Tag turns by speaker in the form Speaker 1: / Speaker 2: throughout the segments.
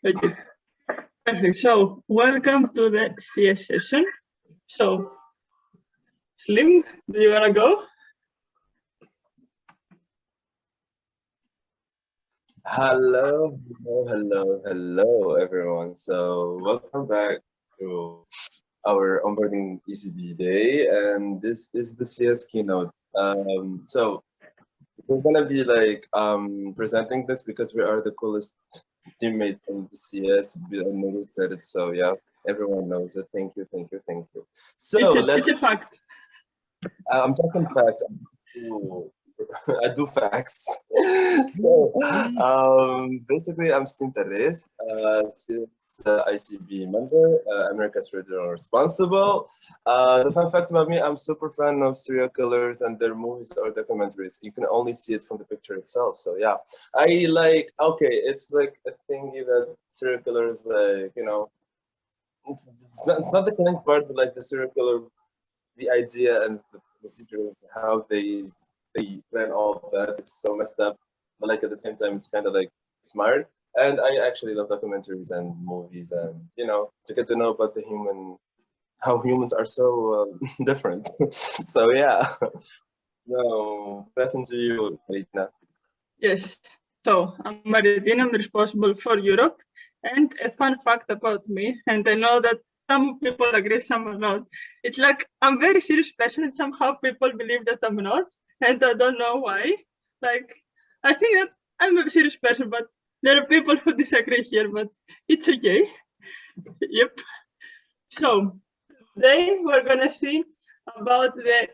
Speaker 1: Okay. Perfect. So welcome to the CS session. So Slim, do you wanna go?
Speaker 2: Hello, everyone. So welcome back to our onboarding ECB day, and this is the CS keynote. So we're gonna be like presenting this because we are the coolest teammates in the CS. I know we said it, so yeah, everyone knows it. Thank you. So
Speaker 1: It's a fact.
Speaker 2: I'm talking facts. I do facts. So basically, I'm Steam Terres, ICB member, America's Regional Responsible. The fun fact about me, I'm super fan of serial killers and their movies or documentaries. You can only see it from the picture itself. So yeah, I like, okay, it's like a thingy that serial killers, like, it's not the killing part, but like the serial killer, the idea and the procedure of how they plan all of that. It's so messed up, but like at the same time, it's kind of like smart. And I actually love documentaries and movies, and to get to know about how humans are so different. So yeah, no, passing to you, Marina.
Speaker 1: Yes. So I'm Maritina. I'm responsible for Europe. And a fun fact about me, and I know that some people agree, some are not. It's like I'm a very serious person, and somehow people believe that I'm not, and I don't know why. Like I think that I'm a serious person, but there are people who disagree here, but it's okay. Yep. So today we're gonna see about the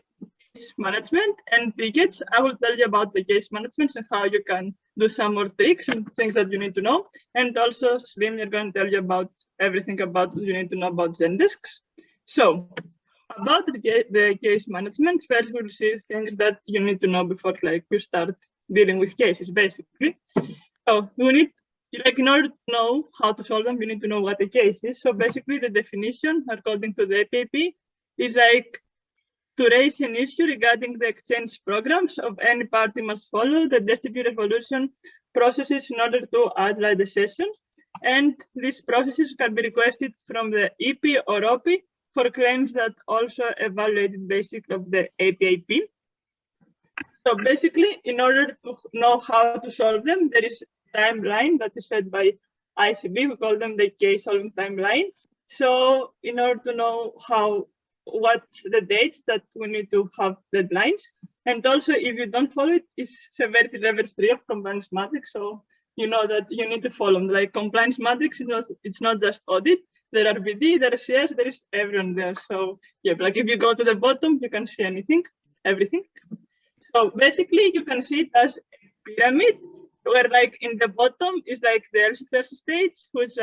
Speaker 1: case management and tickets. I will tell you about the case management and how you can do some more tricks and things that you need to know. And also, Slim, you're going to tell you about everything about you need to know about Zendisks. So, about the case management, first we'll see things that you need to know before you start dealing with cases, basically. So we need, in order to know how to solve them, you need to know what the case is. So basically, the definition, according to the APP, is to raise an issue regarding the exchange programs of any party must follow the DSTP resolution processes in order to outline the session. And these processes can be requested from the EP or OP for claims that also evaluated basic of the APIP. So basically, in order to know how to solve them, there is a timeline that is set by ICB. We call them the case solving timeline. So in order to know what's the dates that we need to have deadlines. And also, if you don't follow it, it's severity level 3 of compliance matrix. So you know that you need to follow them. Like compliance matrix, it's not just audit. There are BD, there are CS, there is everyone there. So yeah, like if you go to the bottom, you can see everything. So basically, you can see it as a pyramid, where in the bottom is the Elsevier stage, which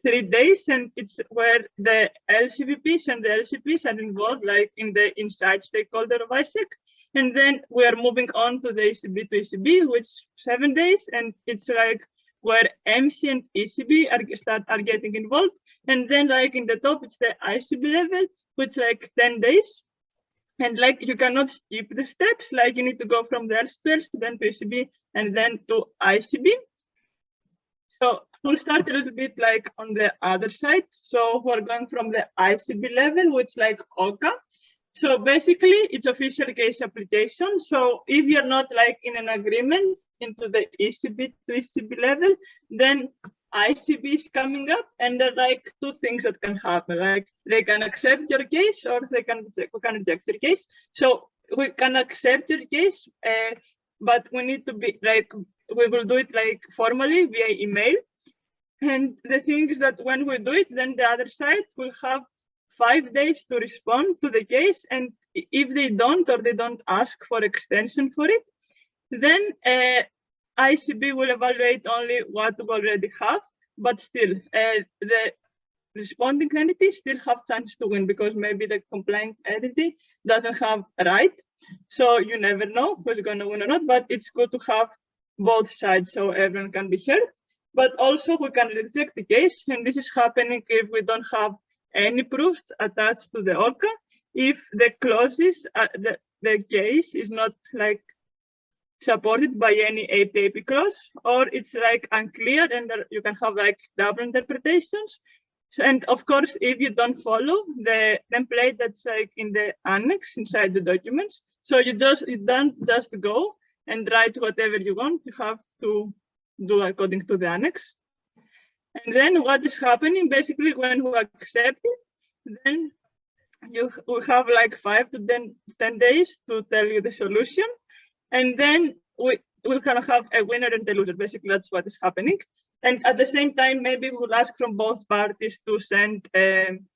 Speaker 1: 3 days, and it's where the LCVPs and the LCPs are involved, in the inside stakeholder of ISEC. And then we are moving on to the ECB to ECB, which is 7 days, and it's where MC and ECB are getting involved. And then in the top, it's the ICB level, which 10 days. And you cannot skip the steps, you need to go from the Elsevier to then to ECB and then to ICB. So we'll start a little bit on the other side. So we're going from the ICB level, which OCA. So basically it's official case application. So if you're not in an agreement into the ECB to ECB level, then ICB is coming up, and there are 2 things that can happen. They can accept your case or we can reject your case. So we can accept your case, but we need to be we will do it formally via email. And the thing is that when we do it, then the other side will have 5 days to respond to the case. And if they don't, or they don't ask for extension for it, then ICB will evaluate only what we already have, but still the responding entity still have chance to win because maybe the complying entity doesn't have a right. So you never know who's going to win or not, but it's good to have both sides so everyone can be heard. But also we can reject the case, and this is happening if we don't have any proofs attached to the OCA, if the clauses, the case is not supported by any API cross, or it's like unclear and you can have like double interpretations. So, and of course, if you don't follow the template that's like in the annex inside the documents, so you don't just go and write whatever you want. You have to do according to the annex. And then what is happening, basically, when we accept it, then you will have like 5 to 10 days to tell you the solution. And then we're gonna have a winner and a loser. Basically, that's what is happening. And at the same time, maybe we'll ask from both parties to send an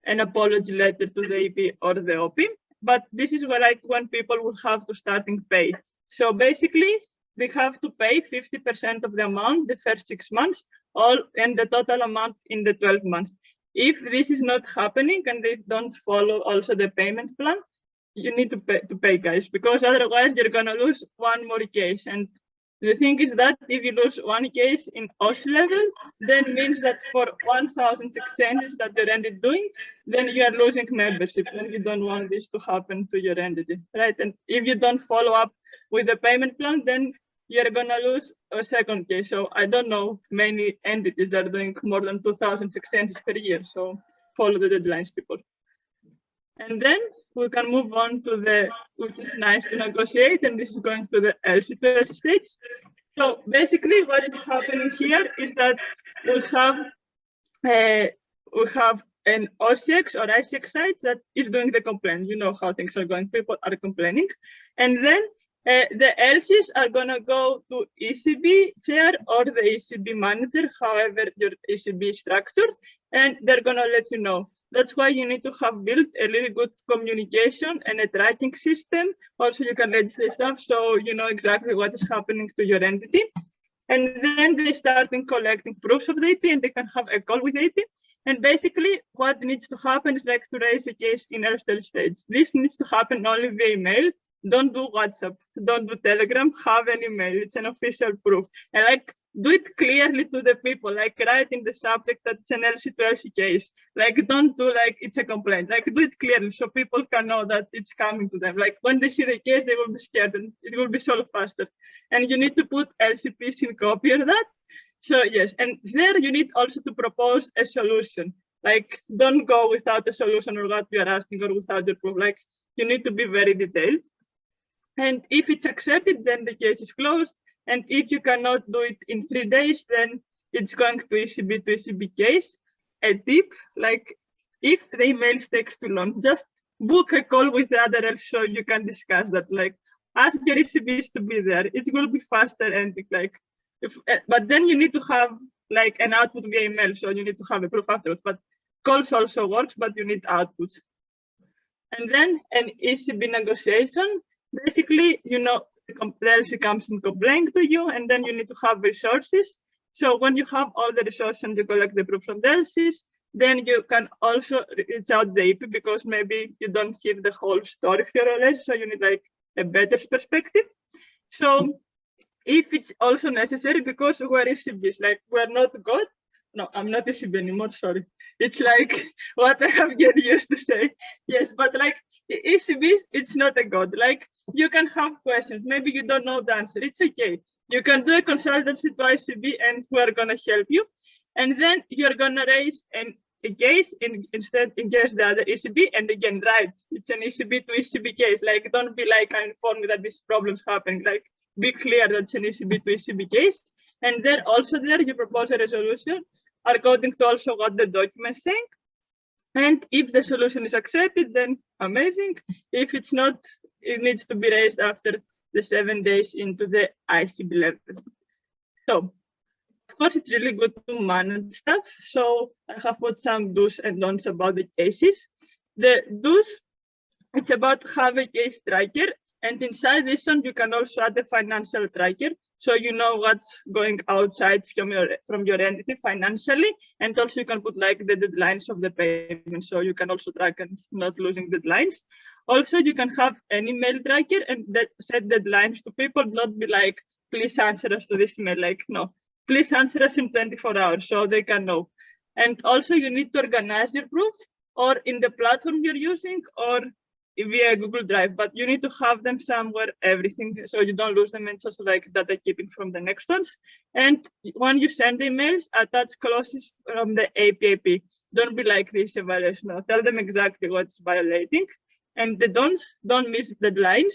Speaker 1: apology letter to the EP or the OP. But this is where like when people will have to starting pay. So basically, they have to pay 50% of the amount the first 6 months, and the total amount in the 12 months. If this is not happening and they don't follow also the payment plan, you need to pay, guys, because otherwise you're gonna lose one more case. And the thing is that if you lose one case in OS level, then means that for 1,000 exchanges that you're ended doing, then you are losing membership, and you don't want this to happen to your entity, right? And if you don't follow up with the payment plan, then you're gonna lose a second case. So I don't know many entities that are doing more than 2,000 exchanges per year. So follow the deadlines, people. And then we can move on to which is nice to negotiate, and this is going to the LC12 stage. So basically what is happening here is that we have an OCX or ICX site that is doing the complaint. You know how things are going, people are complaining. And then the LCs are gonna go to ECB chair or the ECB manager, however your ECB is structured, and they're gonna let you know. That's why you need to have built a really good communication and a tracking system. Also, you can register stuff so you know exactly what is happening to your entity. And then they start collecting proofs of the AP, and they can have a call with the AP. And basically, what needs to happen is like to raise a case in early stage. This needs to happen only via email. Don't do WhatsApp, don't do Telegram, have an email. It's an official proof. And like, do it clearly to the people, like write in the subject that it's an LC to LC case. Like, don't do like it's a complaint. Like, do it clearly so people can know that it's coming to them. Like, when they see the case, they will be scared and it will be solved faster. And you need to put LCPs in copy of that. So yes, and there you need also to propose a solution. Like, don't go without a solution or what you are asking or without your proof. Like, you need to be very detailed. And if it's accepted, then the case is closed. And if you cannot do it in 3 days, then it's going to ECB case. A tip, like if the email takes too long, just book a call with the other else so you can discuss that. Like ask your ECBs to be there. It will be faster and like, but then you need to have like an output via email. So you need to have a proof afterwards, but calls also works, but you need outputs. And then an ECB negotiation. Basically, you know, the LC comes and complains to you, and then you need to have resources. So when you have all the resources and you collect the proof from the LCs, then you can also reach out the EP because maybe you don't hear the whole story of your LC, so you need like a better perspective. So if it's also necessary, because we're ECBs, like we're not God. No, I'm not ECB anymore, sorry. It's like what I have get used to say. Yes, but like ECBs, it's not a God. Like you can have questions, maybe you don't know the answer, it's okay. You can do a consultancy to ECB and we're gonna help you. And then you're gonna raise a case in case the other ECB, and again, right, it's an ECB to ECB case. Like don't be like, I'm informed that this problem's happening. Like be clear that it's an ECB to ECB case. And then also there you propose a resolution according to also what the document is saying. And if the solution is accepted, then amazing. If it's not, it needs to be raised after the 7 days into the ICB level. So, of course, it's really good to manage stuff. So I have put some do's and don'ts about the cases. The do's, it's about have a case tracker. And inside this one, you can also add a financial tracker. So you know what's going outside from your entity financially, and also you can put like the deadlines of the payment, so you can also track and not losing deadlines. Also, you can have an email tracker and set deadlines to people, not be like, please answer us to this email, like no, please answer us in 24 hours so they can know. And also you need to organize your proof or in the platform you're using or via Google Drive, but you need to have them somewhere, everything, so you don't lose them, and it's also like data keeping from the next ones. And when you send emails, attach clauses from the APIP. Don't be like this evaluation. Tell them exactly what's violating, and the don't miss deadlines,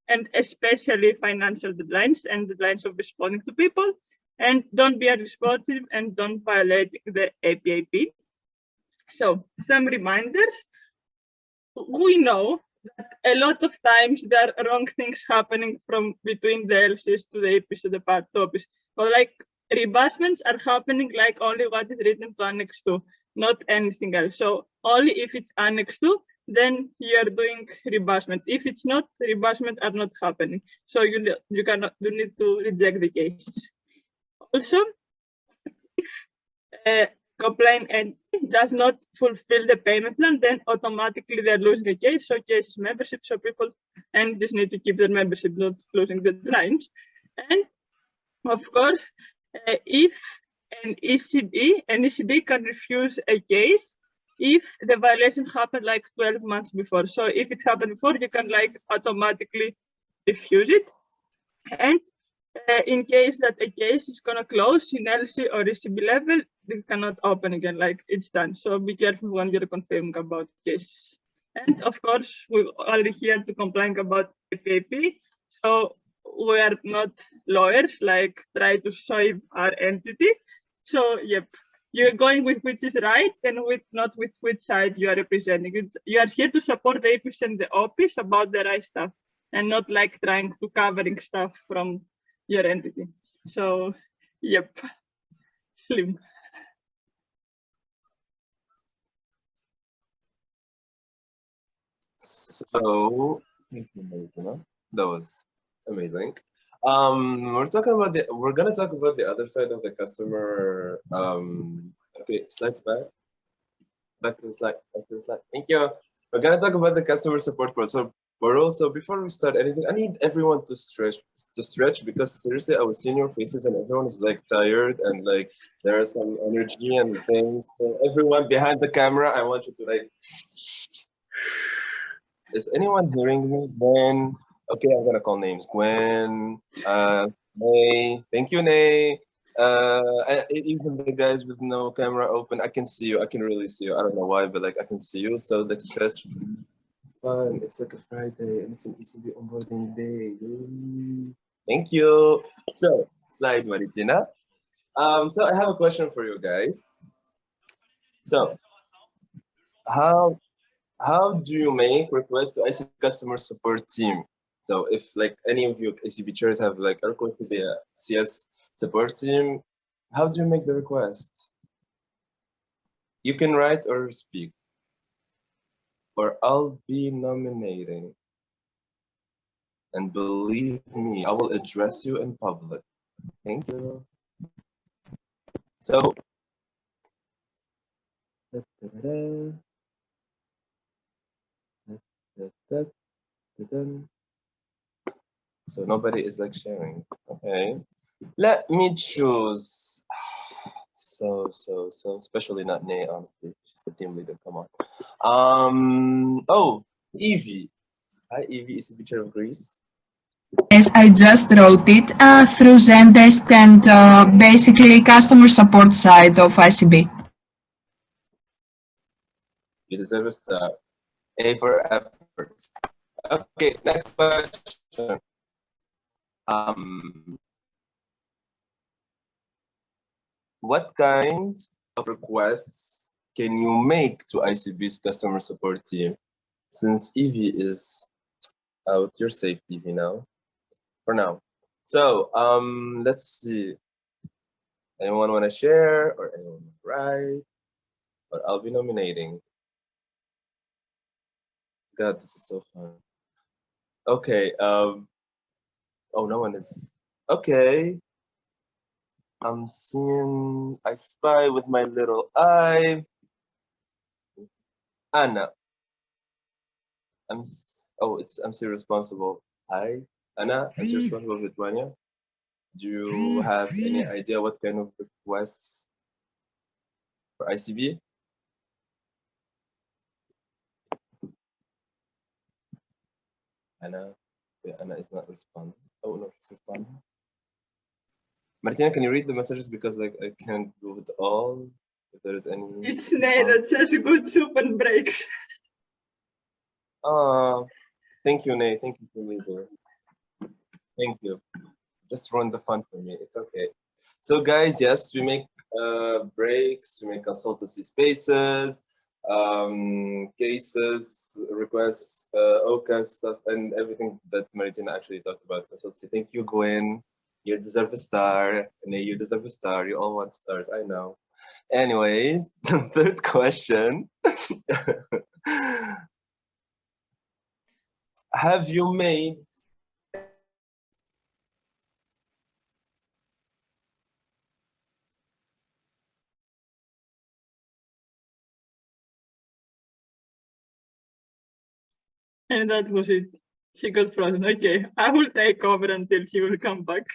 Speaker 1: and especially financial deadlines and deadlines of responding to people. And don't be unresponsive and don't violate the APIP. So some reminders. We know that a lot of times there are wrong things happening from between the LCs to the APs to the part topics. But like rebusements are happening like only what is written to Annex 2, not anything else. So only if it's Annex 2, then you are doing rebusement. If it's not, rebusement are not happening. So you need to reject the cases. Also, if complaint entity does not fulfill the payment plan, then automatically they're losing a case. So case is membership, so people entities need to keep their membership, not losing the lines. And of course, if an ECB can refuse a case if the violation happened like 12 months before. So if it happened before, you can like automatically refuse it. And in case that a case is gonna close in LC or ECB level, they cannot open again, like it's done. So be careful when you're confirming about cases. And of course, we're only here to complain about APIP. So we are not lawyers, like try to save our entity. So yep, you're going with which is right and with not with which side you are representing. You are here to support the APIs and the OPs about the right stuff, and not like trying to covering stuff from your entity. So, yep, slim.
Speaker 2: So, thank you, Martina. That was amazing. We're gonna talk about the other side of the customer. Okay, slides back to the slide. Thank you. We're gonna talk about the customer support part. So, but also before we start anything, I need everyone to stretch because seriously, I was seeing your faces and everyone is like tired and like there is some energy and things. So everyone behind the camera, I want you to like. Is anyone hearing me? Gwen. Okay, I'm gonna call names. Gwen, Nay. Thank you, Nay. Even the guys with no camera open, I can see you. I can really see you. I don't know why, but like I can see you. So like stress should be fun. It's like a Friday and it's an ECB onboarding day. Yay. Thank you. So slide Maritina. So I have a question for you guys. So how do you make requests to ICB customer support team? So if like any of you ICB chairs have like a request to be a CS support team, how do you make the request? You can write or speak, or I'll be nominating. And believe me, I will address you in public. Thank you. So, so nobody is like sharing. Okay. Let me choose. So, especially not Nay, honestly. She's the team leader. Come on. Oh, Evie. Hi, Evie is the picture of Greece.
Speaker 3: Yes, I just wrote it through Zendesk and basically customer support side of ICB.
Speaker 2: You deserve a star. A for effort. Okay, next question. What kind of requests can you make to ICB's customer support team? Since Evie is out, you're safe, Evie, now. For now. So, let's see. Anyone want to share or anyone want to write? Or I'll be nominating. God, this is so fun. Okay. Oh, no one is. Okay. I'm seeing. I spy with my little eye. Anna. I'm still responsible. Hi, Anna. I'm still responsible with Vanya. Do you have any idea what kind of requests for ICB? Anna, yeah, Anna is not responding. Oh no, she's responding. Martina, can you read the messages because like I can't do it all. If there is any.
Speaker 1: It's Nay that says good soup and breaks.
Speaker 2: Thank you, Nay. Thank you for leaving. Thank you. Just ruin the fun for me. It's okay. So guys, yes, we make breaks, we make consultancy spaces, cases, requests, OCAS stuff, and everything that Maritina actually talked about consultancy. Thank you, Gwen. You deserve a star. Nay, you deserve a star. You all want stars, I know. Anyway, the third question. Have you made
Speaker 1: And that was it. She got frozen. Okay, I will take over until she will come back.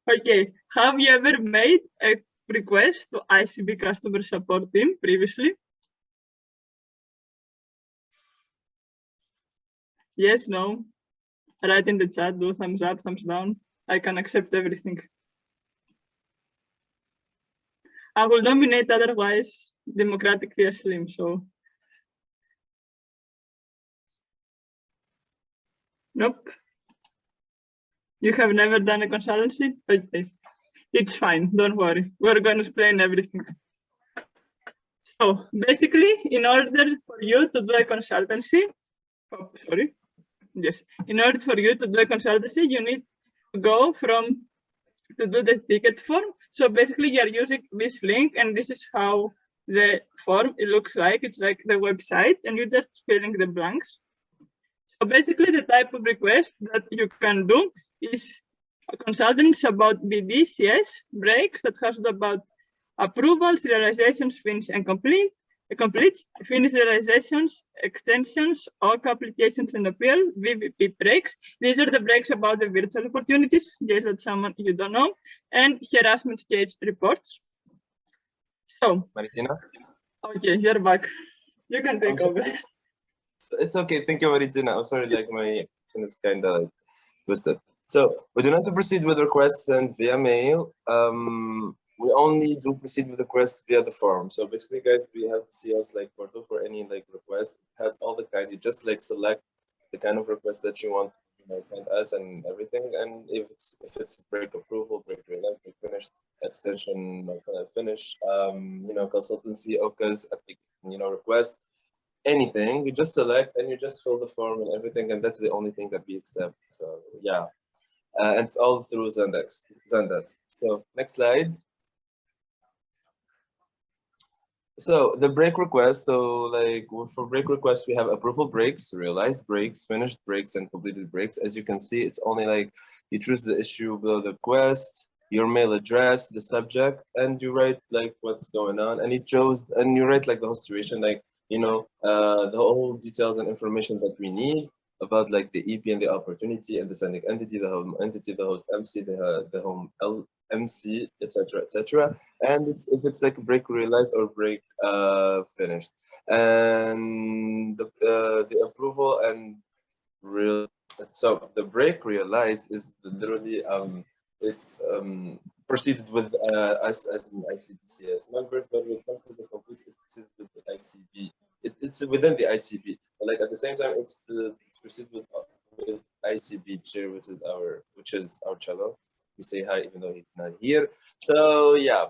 Speaker 1: Okay, have you ever made a request to ICB customer support team previously? Yes, no. Write in the chat, do thumbs up, thumbs down. I can accept everything. I will dominate otherwise democratically slim, so. Nope. You have never done a consultancy? Okay. It's fine, don't worry. We're going to explain everything. So basically, in order for you to do a consultancy, in order for you to do a consultancy, you need to go to do the ticket form. So basically, you're using this link, and this is how the form it looks like. It's like the website, and you're just filling the blanks. So basically, the type of request that you can do is consultants about BDCS breaks that has about approvals, realizations, finish and complete, finish realizations, extensions, OC applications and appeal, VVP breaks. These are the breaks about the virtual opportunities, in case that someone you don't know, and harassment case reports. So,
Speaker 2: Maritina?
Speaker 1: Okay, you're back. You can take over.
Speaker 2: It's okay. Thank you, Maritina. I'm sorry, like my connection is kind of like twisted. So we do not proceed with requests sent via mail. We only do proceed with requests via the form. So basically, guys, we have the CS like portal for any like request. It has all the kind. You just like select the kind of request that you want, send us and everything. And if it's break approval, break relent, break finish, extension, finish, consultancy, OCAS, request. Anything, you just select and you just fill the form and everything, and that's the only thing that we accept. So yeah, and it's all through Zendesk. So next slide. So the break request. So like for break requests, we have approval breaks, realized breaks, finished breaks, and completed breaks. As you can see, it's only like you choose the issue below the request, your mail address, the subject, and you write like what's going on, and you write like the whole situation, like the whole details and information that we need about like the EP and the opportunity and the sending entity, the home entity, the host MC, the home MC, etc. And if it's like break realized or break finished, and the approval and real. So the break realized is literally it's proceeded with us as an ICBCS members, but when it comes to the complete, it's proceeded with the ICB. It's within the ICB, but like at the same time, it's proceeded with ICB chair, which is our cello. We say hi even though he's not here. So yeah,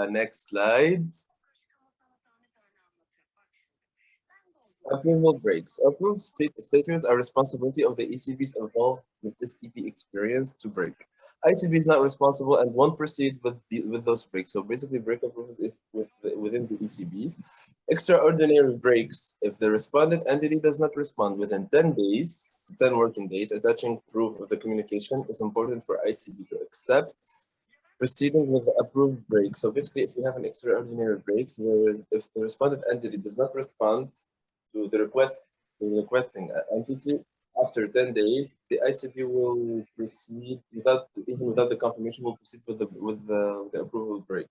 Speaker 2: next slide. Approval breaks. Approved statements are responsibility of the ECBs involved with this EP experience to break. ICB is not responsible and won't proceed with those breaks. So basically, break approvals is within the ECBs. Extraordinary breaks. If the respondent entity does not respond within 10 days, 10 working days, attaching proof of the communication is important for ICB to accept. Proceeding with the approved break. So basically, if you have an extraordinary break, if the respondent entity does not respond to the requesting entity after 10 days, the ICB will proceed without the confirmation. Will proceed with the approval break.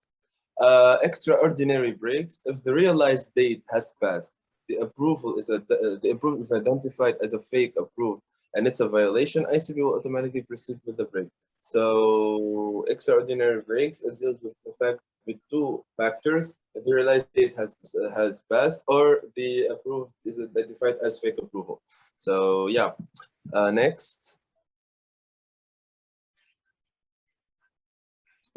Speaker 2: Extraordinary breaks. If the realized date has passed, the approval is identified as a fake approved and it's a violation, ICB will automatically proceed with the break. So extraordinary breaks, it deals with the fact with two factors: if the realized date has passed, or the approved is identified as fake approval. So yeah, next.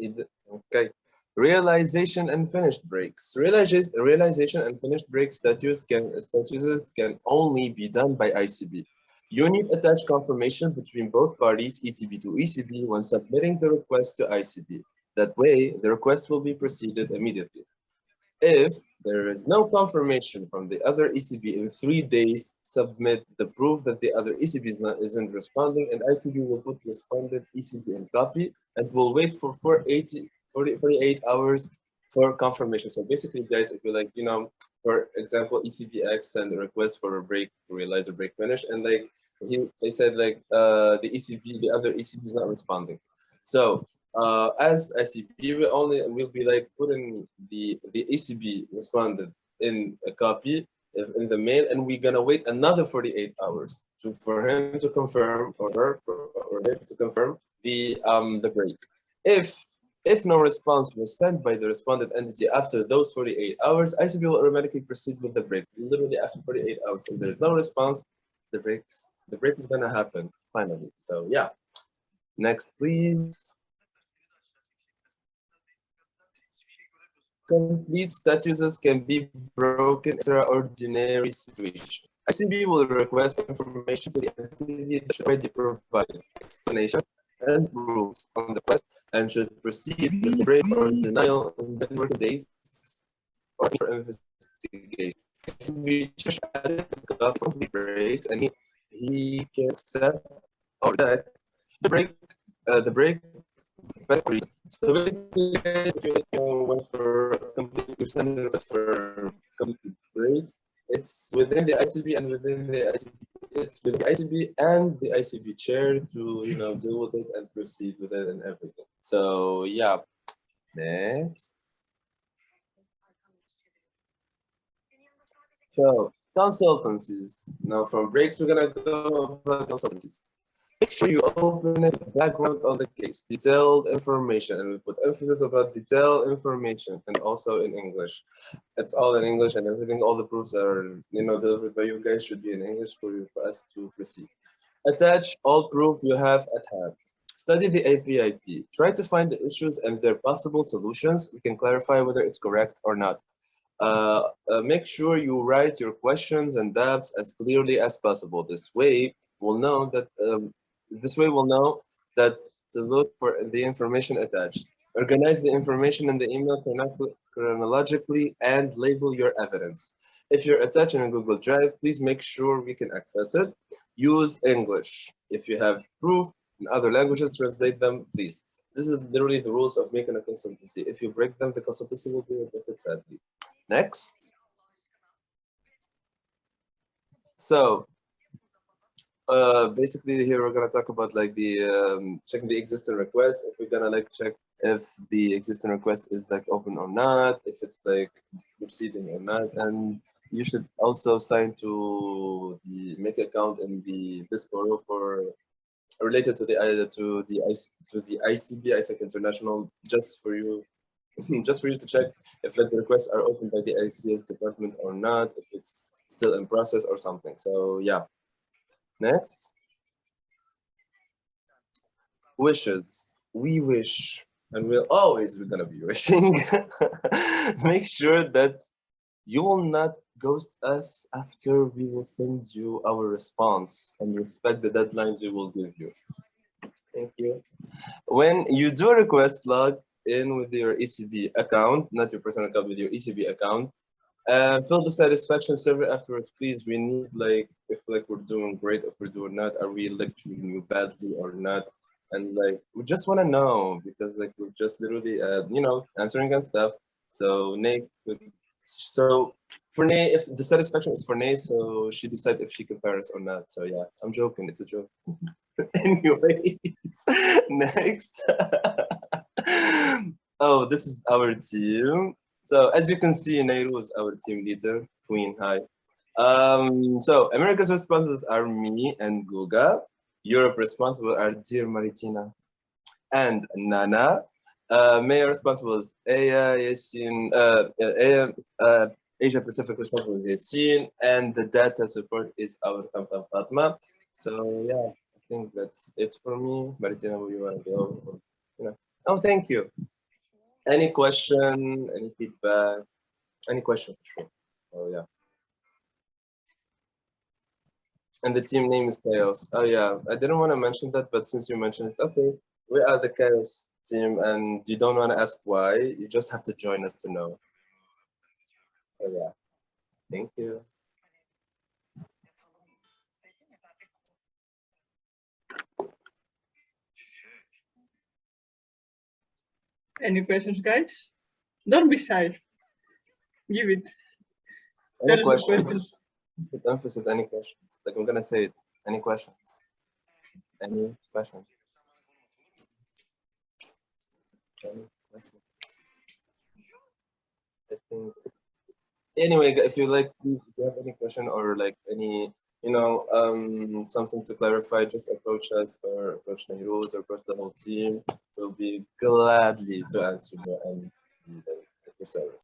Speaker 2: Okay. Realization and finished breaks. Realization and finished break statuses can only be done by ICB. Unit attached confirmation between both parties, ECB to ECB, when submitting the request to ICB. That way, the request will be proceeded immediately. If there is no confirmation from the other ECB in 3 days, submit the proof that the other ECB isn't responding, and ICB will put responded ECB in copy and will wait for 48 hours for confirmation. So basically, guys, if you like, for example, ECBX send a request for a break to realize a break finish, and like they said like the other ECB is not responding. So as ICB, will be like putting the ECB responded in a copy in the mail, and we're gonna wait another 48 hours for him to confirm or her to confirm the break. If no response was sent by the responded entity after those 48 hours, ICB will automatically proceed with the break. Literally after 48 hours, if there's no response, the break is gonna happen finally. So yeah, next please. Complete statuses can be broken in extraordinary situation. ICB will request information to the entity that should already provide explanation and proofs on the request and should proceed with the break or denial in 10 working days or for investigation. ICB should add complete breaks, and he can accept or that the break so basically, if you went for complete breaks, it's within the ICB and within the ICB. It's with the ICB and the ICB chair to deal with it and proceed with it and everything. So yeah, next. So consultancies. Now from breaks, we're gonna go about consultancies. Make sure you open it, background on the case, detailed information, and we put emphasis about detailed information and also in English. It's all in English and everything. All the proofs are delivered by you guys should be in English for us to proceed. Attach all proof you have at hand. Study the APIP. Try to find the issues and their possible solutions. We can clarify whether it's correct or not. Make sure you write your questions and doubts as clearly as possible. This way, we'll know that to look for the information attached. Organize the information in the email chronologically and label your evidence. If you're attaching a Google Drive, please make sure we can access it. Use English. If you have proof in other languages, translate them, please. This is literally the rules of making a consultancy. If you break them, the consultancy will be rejected sadly. Next. So, basically here we're gonna talk about like the checking the existing request. If we're gonna like check if the existing request is like open or not, if it's like proceeding or not, and you should also sign to the make account in the Discord for related to the ICB, ISEC International, just for you to check if like the requests are opened by the ICS department or not, if it's still in process or something. So yeah. Next. Wishes. We wish, and we're gonna be wishing. Make sure that you will not ghost us after we will send you our response, and respect the deadlines we will give you. Thank you. When you do a request, log in with your ECB account, not your personal account, with your ECB account. Fill the satisfaction survey afterwards, please. We need like if like we're doing great, if we're doing not, are we like treating you badly or not? And like we just want to know, because like we're just literally answering and stuff. So for Nay, if the satisfaction is for Nay, so she decides if she can pass or not. So yeah, I'm joking, it's a joke. Anyways, next. Oh, this is our team. So as you can see, Nairu is our team leader. Queen, hi. So America's responses are me and Guga. Europe responsible are dear Maritina and Nana. Mayor responsible is Aya, Yasin, Asia Pacific responsible is Yasin, and the data support is our Tamtam Fatma. So yeah, I think that's it for me. Maritina, where you want to go? Or, you know. Oh, thank you. Any question? Any feedback? Any question? Sure. Oh yeah. And the team name is Chaos. Oh yeah, I didn't want to mention that, but since you mentioned it, okay, we are the Chaos team, and you don't want to ask why. You just have to join us to know. So yeah, thank you.
Speaker 1: Any questions, guys? Don't be shy. Give it.
Speaker 2: Any
Speaker 1: Tell us the
Speaker 2: questions?
Speaker 1: questions.
Speaker 2: With emphasis, any questions? Like I'm gonna say it. Any questions? Any questions? Any questions? I think. Anyway, if you like, please, if you have any question or like any, something to clarify, just approach us or approach Nairuz or approach the whole team. We'll be gladly to answer you and be there at your service.